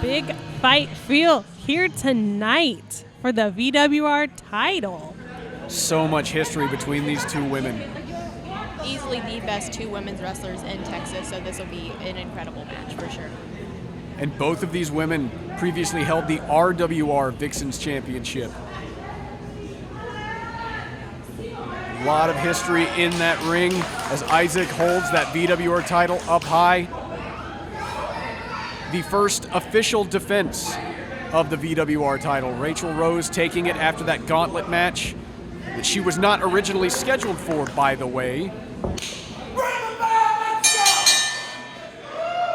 big fight feel here tonight for the VWR title. So much history between these two women. Easily the best two women's wrestlers in Texas, so this will be an incredible match for sure. And both of these women previously held the RWR Vixens Championship. A lot of history in that ring as Isaac holds that VWR title up high. The first official defense of the VWR title. Raychell Rose taking it after that gauntlet match that she was not originally scheduled for, by the way.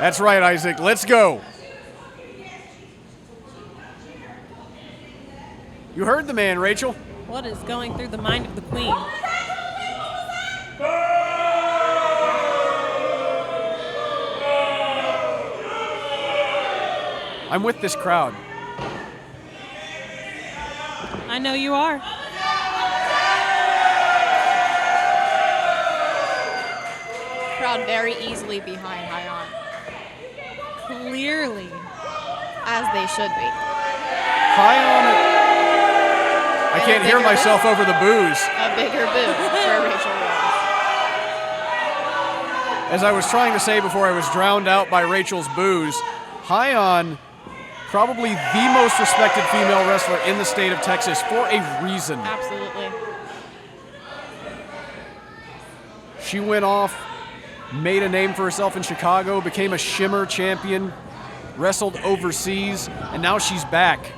That's right, Isaac. Let's go. You heard the man, Raychell. What is going through the mind of the queen? I'm with this crowd. I know you are. Crowd very easily behind Hyan. Clearly. As they should be. Hyan. I can't hear myself over the boos. A bigger boo for Raychell Rose. As I was trying to say before I was drowned out by Rachel's boos, Hyan, probably the most respected female wrestler in the state of Texas for a reason. Absolutely. She went off, made a name for herself in Chicago, became a Shimmer champion, wrestled overseas, and now she's back,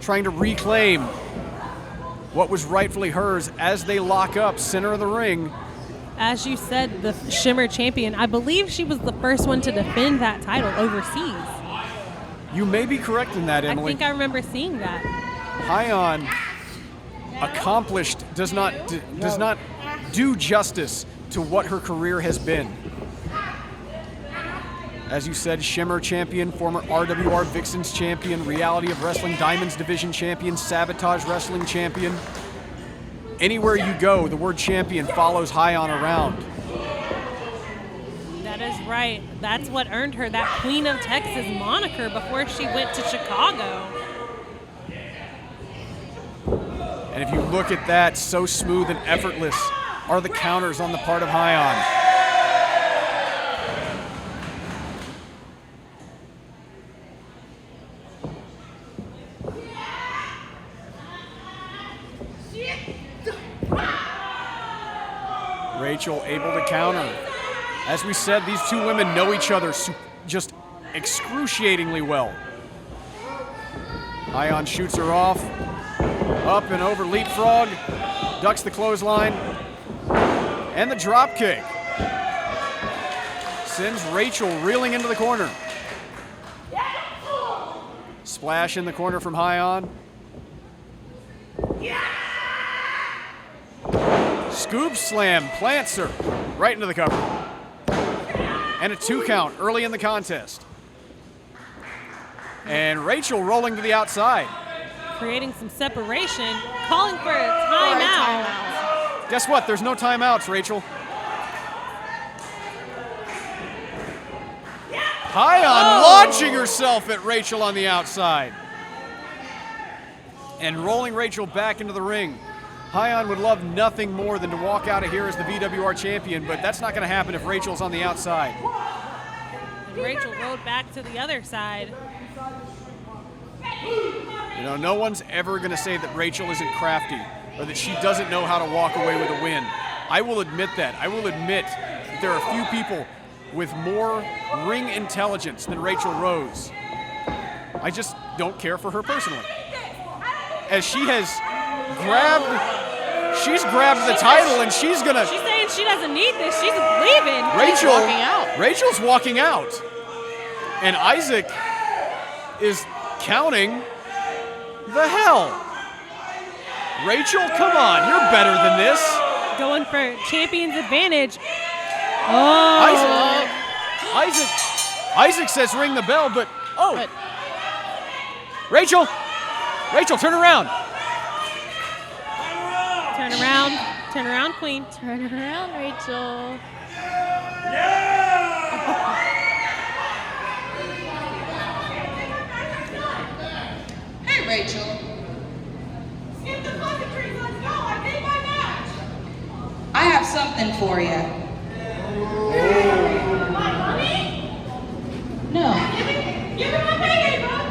trying to reclaim what was rightfully hers as they lock up center of the ring. As you said, the Shimmer champion, I believe she was the first one to defend that title overseas. You may be correct in that, Emily. I think I remember seeing that. Hyan accomplished does not do justice to what her career has been. As you said, Shimmer champion, former RWR Vixens champion, Reality of Wrestling Diamonds Division champion, Sabotage Wrestling champion. Anywhere you go, the word champion follows Hyan around. That is right. That's what earned her that Queen of Texas moniker before she went to Chicago. And if you look at that, so smooth and effortless are the counters on the part of Hyan. Raychell able to counter. As we said, these two women know each other just excruciatingly well. Hyan shoots her off, up and over leapfrog, ducks the clothesline, and the drop kick. Sends Raychell reeling into the corner. Splash in the corner from Hyan. Scoop slam plants her right into the cover. And a 2 count early in the contest. And Raychell rolling to the outside. Creating some separation, calling for a timeout. Guess what? There's no timeouts, Raychell. Hyan launching herself at Raychell on the outside. And rolling Raychell back into the ring. Hyan would love nothing more than to walk out of here as the VWR champion, but that's not going to happen if Rachel's on the outside. And Raychell rode back to the other side. You know, no one's ever going to say that Raychell isn't crafty or that she doesn't know how to walk away with a win. I will admit that. I will admit that there are a few people with more ring intelligence than Raychell Rose. I just don't care for her personally. As she has she's grabbed the title and she's gonna. She's saying she doesn't need this. She's leaving. She's walking out. Rachel's walking out, and Isaac is counting the hell. Raychell, come on, you're better than this. Going for champion's advantage. Oh. Isaac says ring the bell, but Raychell, turn around. Turn around, queen. Turn around, Raychell. Raychell. Skip the pleasantries, let's go. I made my match. I have something for you. My money? No. Give me my payday, bud.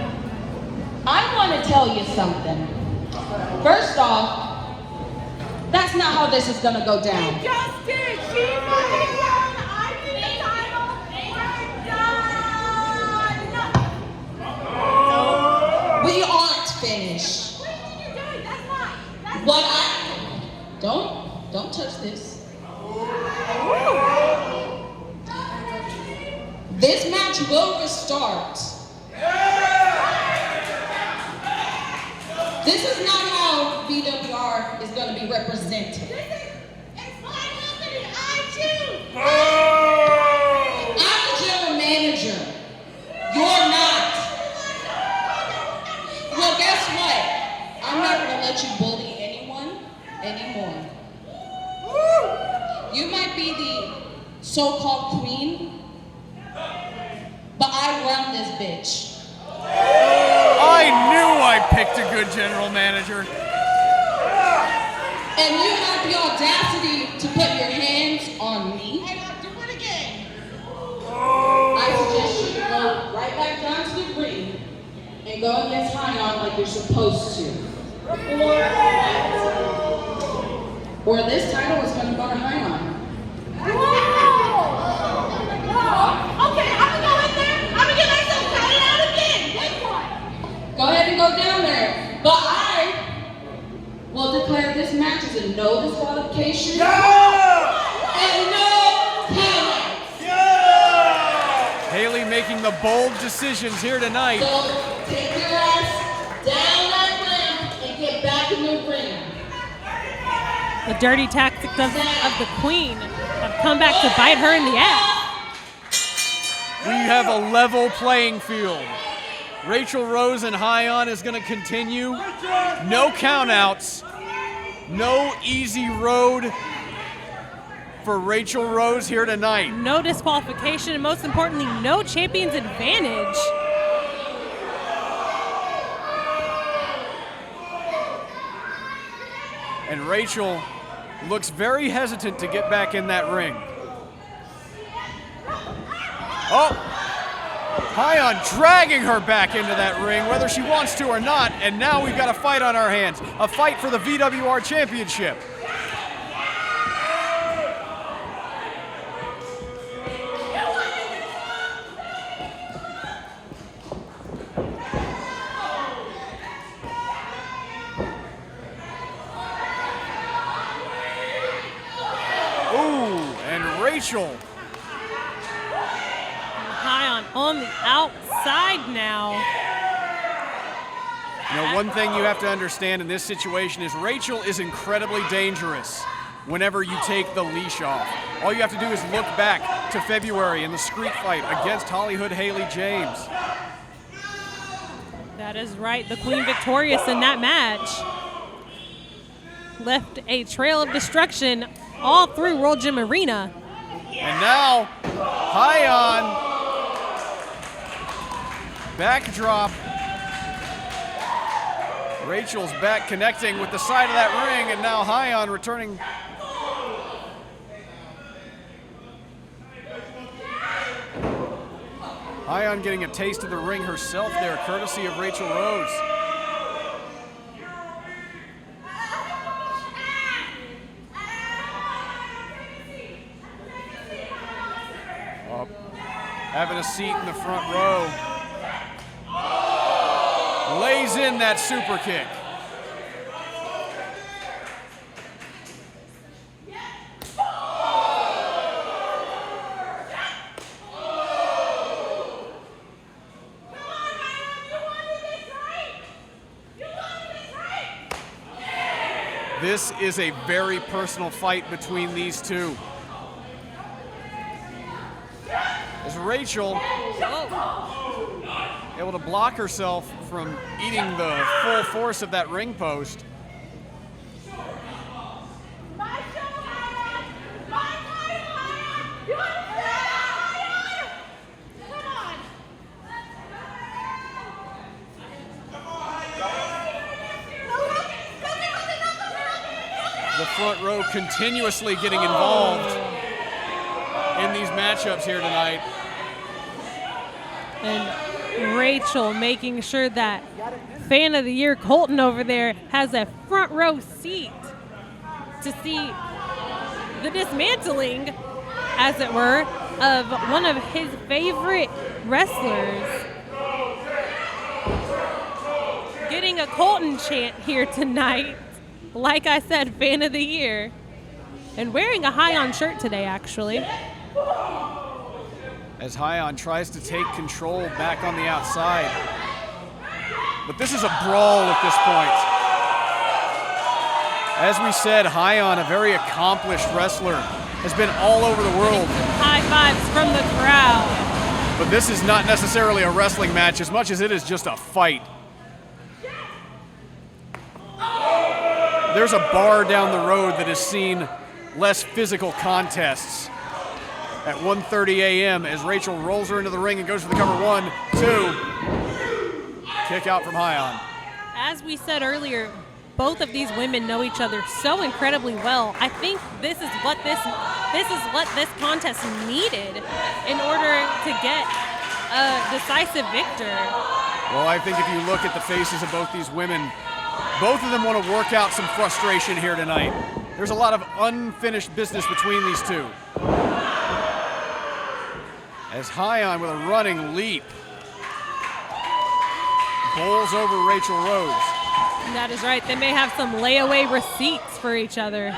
I want to tell you something. First off, that's not how this is going to go down. Just did. She fucking won. I need the title. We're done. We aren't finished. What do you think you're doing? That's not. That's What don't touch this. This match will restart. This is not how VWR is going to be represented. It's my company. I choose. I'm the general manager. You're not. Well, guess what? I'm not going to let you bully anyone anymore. You might be the so-called queen, but I run this bitch. I knew I picked a good general manager. And you have the audacity to put your hands on me. And I'll do it again. I suggest you go right back down to the ring and go against Hyan like you're supposed to. Or this title is going to go to Hyan. Okay, I'm gonna go in there. I'm gonna get myself tied out again. Take one. Go ahead and go down there. But I will declare this match as a no disqualification and no count. Haley making the bold decisions here tonight. So take your ass down that ramp and get back in the ring. The dirty tactics of the queen have come back to bite her in the ass. We have a level playing field. Raychell Rose and Hyan is going to continue. No countouts. No easy road for Raychell Rose here tonight. No disqualification, and most importantly, no champion's advantage. And Raychell looks very hesitant to get back in that ring. Oh, Hyan dragging her back into that ring, whether she wants to or not, and now we've got a fight on our hands, a fight for the VWR Championship. Ooh, and Raychell. Hyan on the outside now. You know, one thing you have to understand in this situation is Raychell is incredibly dangerous whenever you take the leash off. All you have to do is look back to February in the street fight against Hollywood Haley James. That is right. The queen victorious in that match left a trail of destruction all through World Gym Arena. And now, Hyan, backdrop. Rachel's back connecting with the side of that ring, and now Hyan returning. Hyan getting a taste of the ring herself there, courtesy of Raychell Rose. Up, having a seat in the front row. Lays in that super kick. This is a very personal fight between these two. As Raychell able to block herself from eating the full force of that ring post. front row continuously getting involved in these matchups here tonight. And Raychell making sure that Fan of the Year Colton over there has a front row seat to see the dismantling, as it were, of one of his favorite wrestlers. Getting a Colton chant here tonight. Like I said, Fan of the Year. And wearing a Hyan shirt today, actually. As Hyan tries to take control back on the outside. But this is a brawl at this point. As we said, Hyan, a very accomplished wrestler, has been all over the world. High fives from the crowd. But this is not necessarily a wrestling match as much as it is just a fight. There's a bar down the road that has seen less physical contests. At 1:30 a.m. as Raychell rolls her into the ring and goes for the cover. 1, 2. Kick out from Hyan. As we said earlier, both of these women know each other so incredibly well. I think this is what this contest needed in order to get a decisive victor. Well, I think if you look at the faces of both these women, both of them want to work out some frustration here tonight. There's a lot of unfinished business between these two. As Hyan with a running leap bowls over Raychell Rose. That is right. They may have some layaway receipts for each other.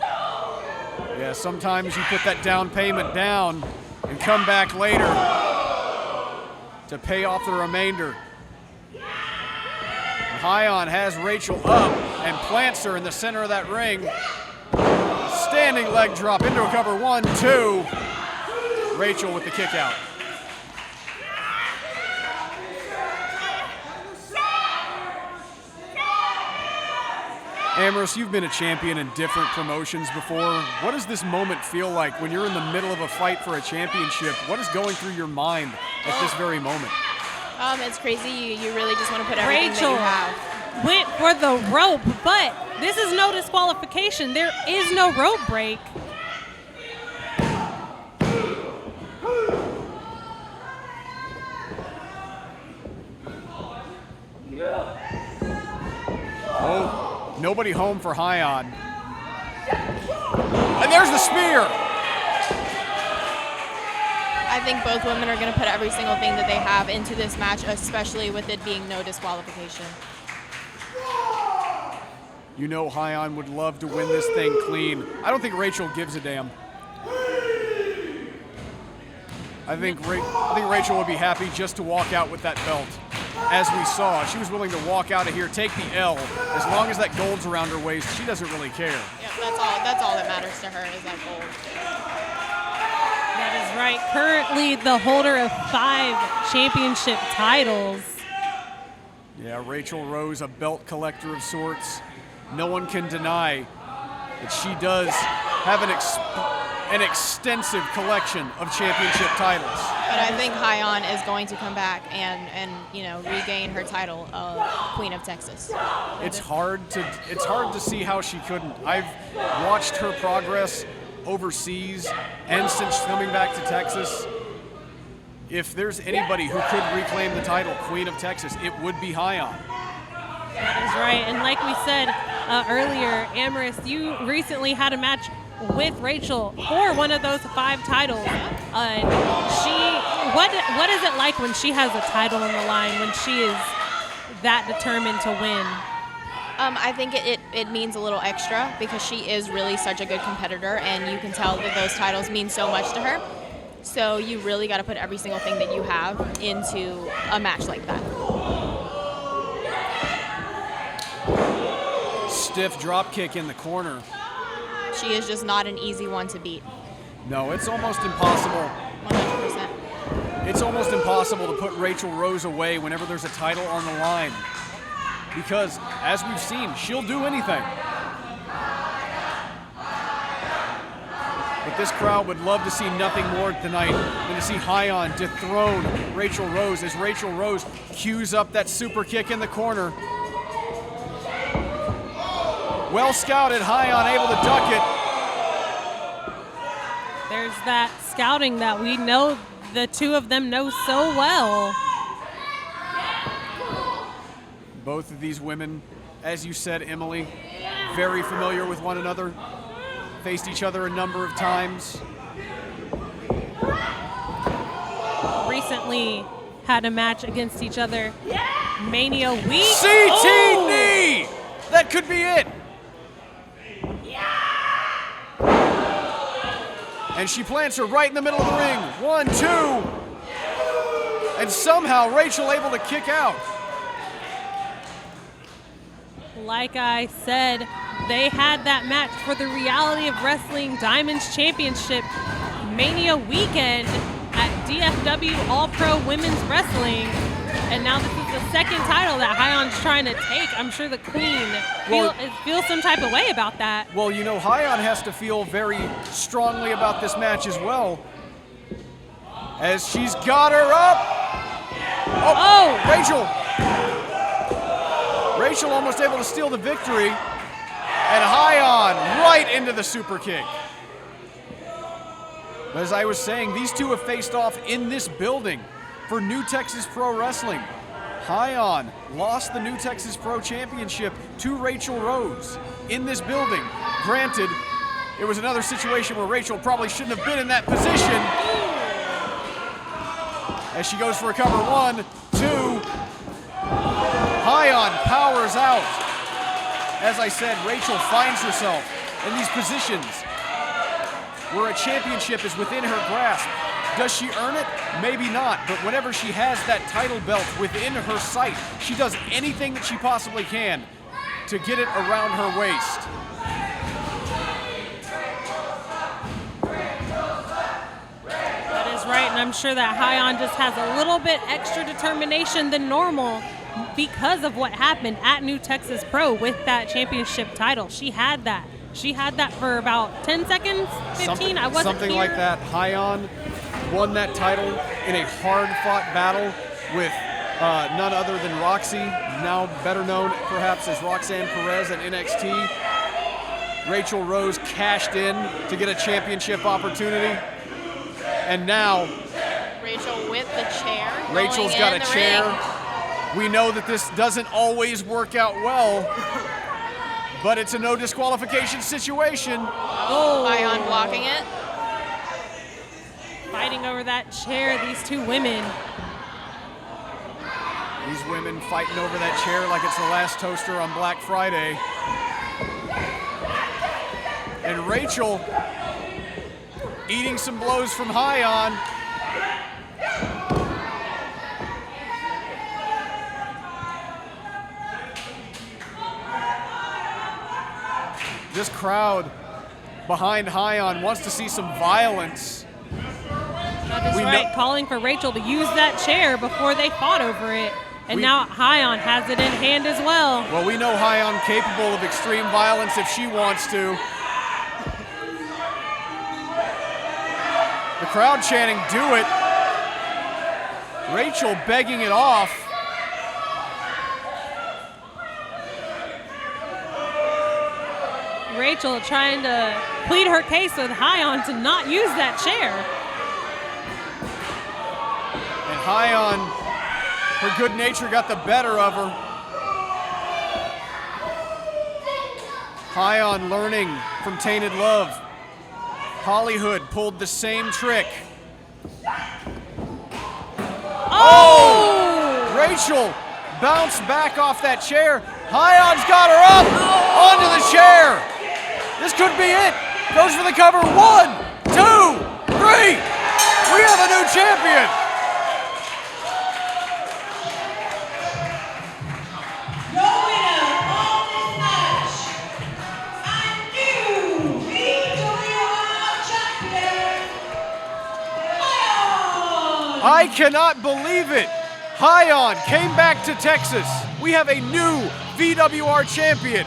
Yeah, sometimes you put that down payment down and come back later to pay off the remainder. Hyan has Raychell up and plants her in the center of that ring. Standing leg drop into a cover. 1, 2. Raychell with the kick out. Amherst, you've been a champion in different promotions before. What does this moment feel like when you're in the middle of a fight for a championship? What is going through your mind at this very moment? It's crazy. You really just want to put everything that you have. Went for the rope, but this is no disqualification. There is no rope break. Oh, nobody home for Hyan. And there's the spear. I think both women are going to put every single thing that they have into this match, especially with it being no disqualification. You know Hyan would love to win this thing clean. I don't think Raychell gives a damn. I think Raychell would be happy just to walk out with that belt. As we saw, she was willing to walk out of here, take the L. As long as that gold's around her waist, she doesn't really care. Yep, that's all that matters to her is that gold. That is right. Currently the holder of 5 championship titles. Yeah, Raychell Rose, a belt collector of sorts. No one can deny that she does have an extensive collection of championship titles. But I think Hyan is going to come back and regain her title of Queen of Texas. It's hard to see how she couldn't. I've watched her progress overseas and since coming back to Texas. If there's anybody who could reclaim the title, Queen of Texas, it would be Hyan. That is right. And like we said earlier, Amherst, you recently had a match with Raychell for one of those 5 titles. What is it like when she has a title on the line, when she is that determined to win? I think it means a little extra because she is really such a good competitor, and you can tell that those titles mean so much to her. So you really got to put every single thing that you have into a match like that. Stiff drop kick in the corner. She is just not an easy one to beat. No, it's almost impossible. 100%. It's almost impossible to put Raychell Rose away whenever there's a title on the line. Because, as we've seen, she'll do anything. But this crowd would love to see nothing more tonight than to see Hyan dethrone Raychell Rose as Raychell Rose cues up that super kick in the corner. Well scouted, Hyan able to duck it. There's that scouting that we know the two of them know so well. Both of these women, as you said, Emily, very familiar with one another. Faced each other a number of times. Recently had a match against each other. Mania week. CT knee! That could be it. And she plants her right in the middle of the ring. 1, 2. And somehow Raychell able to kick out. Like I said, they had that match for the Reality of Wrestling Diamonds Championship Mania weekend at DFW All Pro Women's Wrestling. And now this is the second title that Hyan's trying to take. I'm sure the Queen feels some type of way about that. Well, you know, Hyan has to feel very strongly about this match as well. As she's got her up. Oh! Raychell almost able to steal the victory. And Hyan right into the super kick. As I was saying, these two have faced off in this building for New Texas Pro Wrestling. Hyan lost the New Texas Pro Championship to Raychell Rose in this building. Granted, it was another situation where Raychell probably shouldn't have been in that position. As she goes for a cover, 1, 2. Hyan powers out. As I said, Raychell finds herself in these positions where a championship is within her grasp. Does she earn it? Maybe not, but whenever she has that title belt within her sight, she does anything that she possibly can to get it around her waist. That is right, and I'm sure that Hyan just has a little bit extra determination than normal because of what happened at New Texas Pro with that championship title. She had that. She had that for about 10 seconds, 15. I wasn't something here. like that. Hyan won that title in a hard-fought battle with none other than Roxy, now better known perhaps as Roxanne Perez at NXT. Raychell Rose cashed in to get a championship opportunity. And now Raychell with the chair. Rachel's got a chair. We know that this doesn't always work out well, but it's a no disqualification situation. Oh, Hyan blocking it. Fighting over that chair, these two women. These women fighting over that chair like it's the last toaster on Black Friday. And Raychell eating some blows from Hyan. This crowd behind Hyan wants to see some violence. That is right, calling for Raychell to use that chair before they fought over it. And now Hyan has it in hand as well. Well, we know Hyan capable of extreme violence if she wants to. The crowd chanting, "Do it." Raychell begging it off. Raychell trying to plead her case with Hyan to not use that chair. And Hyan, her good nature got the better of her. Hyan learning from Tainted Love. Hollywood pulled the same trick. Oh! Raychell bounced back off that chair. Hyan's got her up onto the chair. This could be it. Goes for the cover. 1, 2, 3. We have a new champion. The winner of this match, and new PPVs champion, Hyan! I cannot believe it. Hyan came back to Texas. We have a new VWR champion.